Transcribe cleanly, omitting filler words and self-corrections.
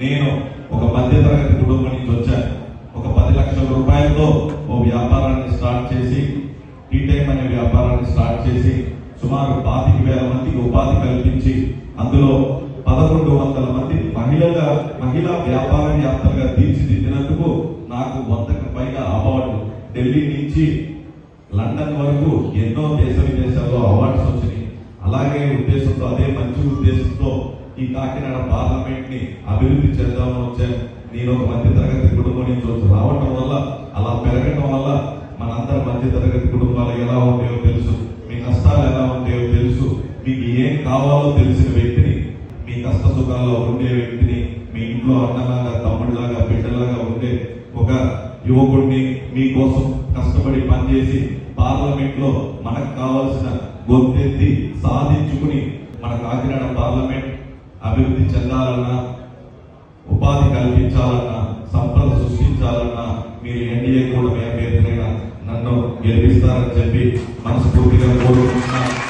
నేను ఒక మధ్యతరగతి కుటుంబం నుంచి వచ్చాను. ఒక 10 లక్షల రూపాయలతో ఓ వ్యాపారాన్ని స్టార్ట్ చేసి టీ టైం అనే వ్యాపారాన్ని స్టార్ట్ చేసి సుమారు 25,000 మందికి ఉపాధి కల్పించి అందులో 1100 మంది మహిళా వ్యాపారవేత్తలుగా తీర్చిదిద్దినందుకు నాకు 100కు పైగా అవార్డు, ఢిల్లీ నుంచి లండన్ వరకు ఎన్నో దేశ విదేశాల్లో అవార్డ్స్ వచ్చినాయి. అలాగే ఉద్దేశంతో, అదే మంచి ఉద్దేశంతో ఈ కాకినాడ పార్లమెంట్ ని అభివృద్ధి చేద్దామని వచ్చాను. నేను ఒక మధ్యతరగతి కుటుంబం నుంచి రావటం వల్ల, అలా పెరగటం వల్ల మనందరం మధ్యతరగతి కుటుంబాలు ఎలా ఉంటాయో తెలుసు, మీ కష్టాలు ఎలా ఉంటాయో తెలుసు, మీకు ఏం కావాలో తెలిసిన వ్యక్తిని, మీ కష్ట సుఖాల్లో ఉండే వ్యక్తిని, మీ ఇంట్లో అన్నలాగా తమ్ముడిలాగా బిడ్డలాగా ఉండే ఒక యువకుడిని మీకోసం కష్టపడి పనిచేసి పార్లమెంట్ లో మనకు కావాల్సిన గొంతెత్తి సాధించుకుని మన కాకినాడ పార్లమెంట్ అభివృద్ధి చెందాలన్నా, ఉపాధి కల్పించాలన్నా, సంపద సృష్టించాలన్నా మీరు ఎన్డీఏ కూడా మీ అభ్యర్థులైన నన్ను గెలిపిస్తారని చెప్పి మనస్ఫూర్తిగా కోరుకుంటున్నాను.